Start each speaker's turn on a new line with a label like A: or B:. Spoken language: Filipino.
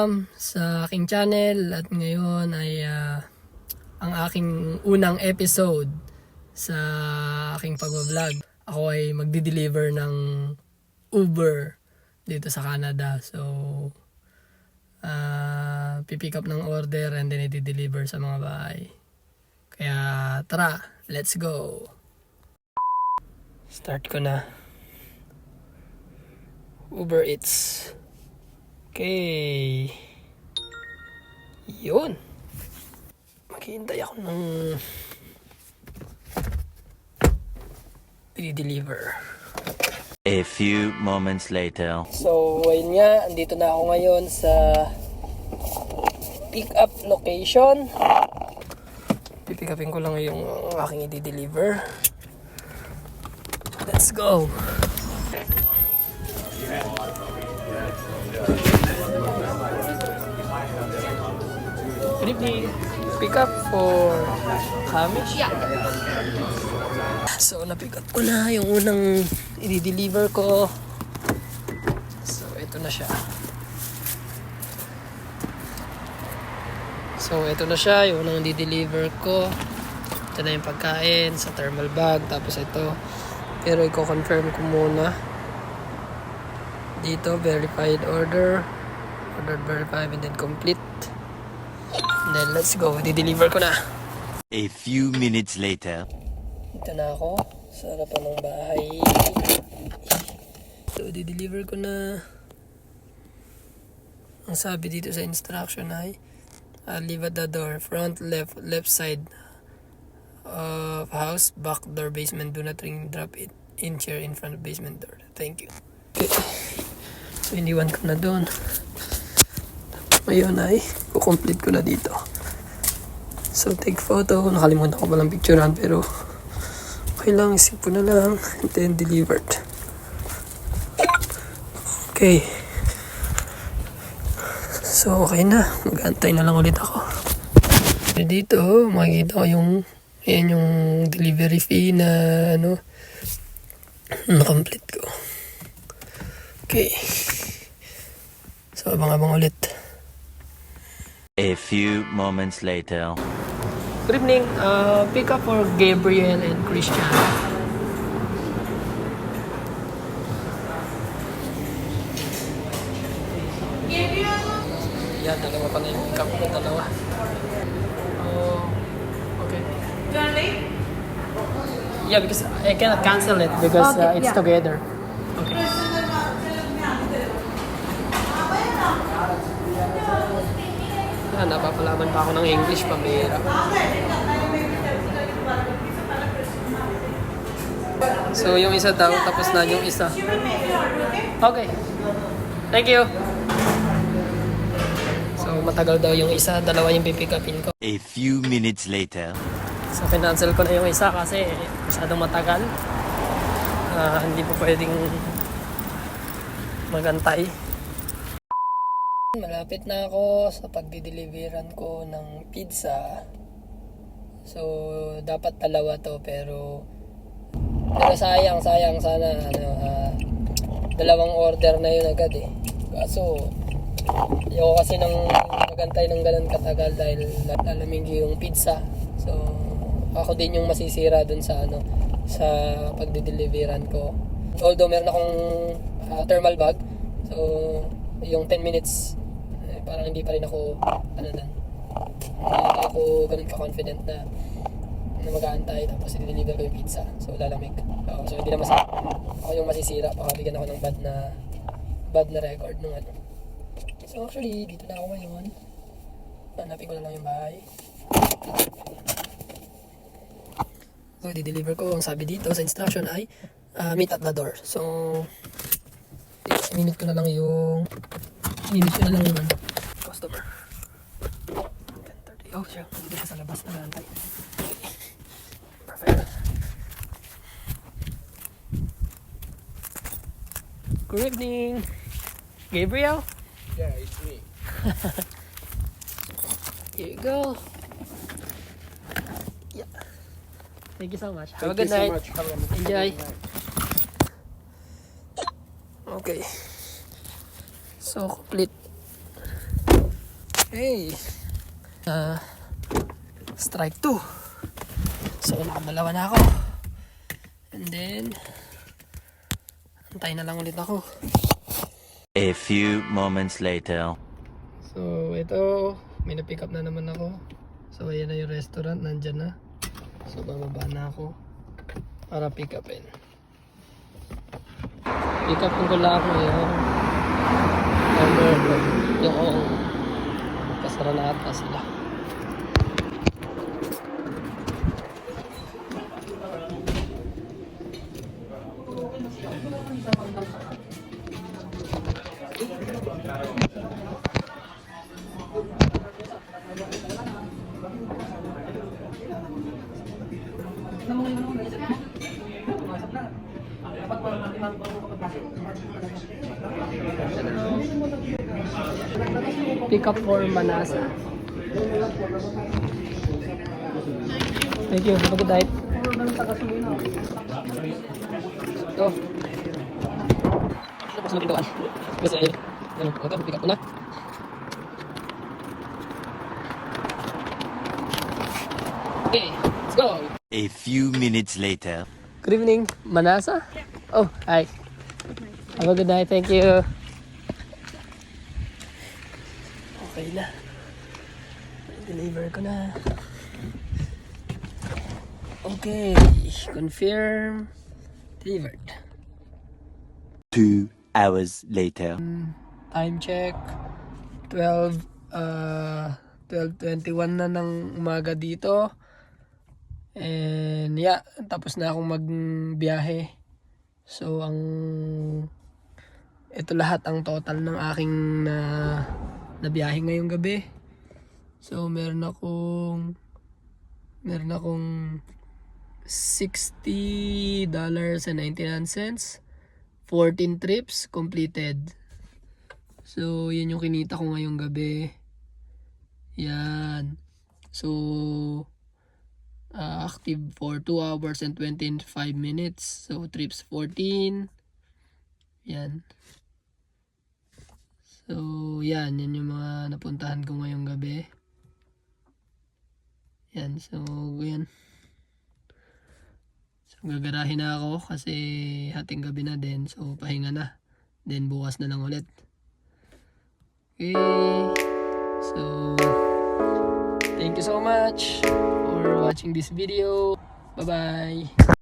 A: welcome sa aking channel at ngayon ay ang aking unang episode sa aking pag-vlog. Ako ay magdi-deliver ng Uber dito sa Canada. So, pipick up ng order and then i-deliver sa mga bahay. Kaya tara, let's go! Start ko na. Uber Eats. Okay. Yun. Maghihintay ako ng i-deliver.
B: A few moments later.
A: So, ayun nga. Andito na ako ngayon sa pick-up location. Pipick upin ko lang yung aking i-deliver. Let's go! Good evening. Pick up for Hamish? Yeah. So, na-pick up ko na yung unang i-deliver ko. So, ito na siya. Yung unang i-deliver ko. Ito na yung pagkain sa thermal bag. Tapos ito. Pero i-confirm ko muna. Dito, verified order. Ordered, verified, and then complete. And then, let's go. I-deliver ko na.
B: A few minutes later.
A: Dito na ako. Sa harapan ng bahay. So, i-deliver ko na. Ang sabi dito sa instruction ay leave at the door. Front, left side of house. Back door, basement. Do not ring, drop it in chair in front of basement door. Thank you. Okay. So, iniwan ko na doon. Ngayon ay kukomplete ko na dito. So, take photo. Nakalimutan ko palang picturean pero okay lang. Isip ko na lang. And then, delivered. Okay. So, okay na. Mag-antay na lang ulit ako. Dito, makikita ko yung delivery fee na na-complete ko. Okay. So, abang-abang ulit.
B: A few moments later.
A: Good evening. Pick up for Gabriel and Christian. Gabriel! Yeah, dalawa pa na yung pick up ko. Dalawa. Okay.
C: You wanna leave?
A: Yeah, because I cannot cancel it because
C: Okay,
A: it's
C: yeah.
A: together. Okay. Yan, napapalaman pa ako ng English, pamira. So, yung isa daw, tapos na yung isa. Okay. Thank you. So, matagal daw yung isa, dalawa yung pipick upin ko.
B: A few minutes later.
A: So, kinancel ko na yung isa kasi masyadong matagal. Hindi po pwedeng magantay. Malapit na ako sa pagdi-deliveran ko ng pizza. So, dapat dalawa to pero sayang sana dalawang order na yun agad eh. Kaso ayoko kasi nang magantay ng ganun katagal dahil lalamig yung pizza. So, ako din yung masisira dun sa sa pagdi-deliveran ko. Although meron akong thermal bag. So, yung 10 minutes parang hindi pa rin ako hindi ako ganun ka-confident na mag-aantay tapos i-deliver ko yung pizza. So, lalamig. So, hindi naman ako yung masisira. Pakabigyan ako ng bad na record nung So, actually, dito na ako ngayon. Hanapin ko na lang yung bahay. So, i-deliver ko. Ang sabi dito sa instruction ay meet at the door. So, i-minute ko na lang yung customer. 10:30. Oh, siya. Hindi siya sa labas na nantay. Perfect. Good evening. Gabriel?
D: Yeah, it's me.
A: Here you go. Yeah. Thank you so much. Have a good
D: Thank you
A: night.
D: so much. Have a good
A: Enjoy.
D: night.
A: Okay. So, complete. Okay. Strike 2. So, nakadalawa na ako. And then, antay na lang ulit ako.
B: A few moments later.
A: So, ito, may na-pick up na naman ako. So, ayan na yung restaurant, nandyan na. So, bababa na ako para pick upin. Pick upin ko lang ako yung kasara na ata sila. Pick up for Manasa. Thank you. Have a good night. Ito. Tapos na pintuan. Kasi ito, pick up ko na. Okay, let's go.
B: A few minutes later.
A: Good evening, Manasa. Oh, hi. Have a good night. Thank you. Okay na. Deliver ko na. Okay. Confirm. Delivered.
B: 2 hours later.
A: Time check. 12:21 na ng umaga dito. And yeah, tapos na akong magbiyahe. So, ito lahat ang total ng aking na biyahe ngayong gabi. So, meron akong $60.99. 14 trips completed. So, yun yung kinita ko ngayong gabi. Yan. So, active for 2 hours and 25 minutes. So, trips 14. Yan. So, yan yung mga napuntahan ko ngayong gabi. Yan, so, yan. So, gagarahin na ako kasi hating gabi na din. So, pahinga na. Then, bukas na lang ulit. Okay. So, thank you so much for watching this video. Bye-bye.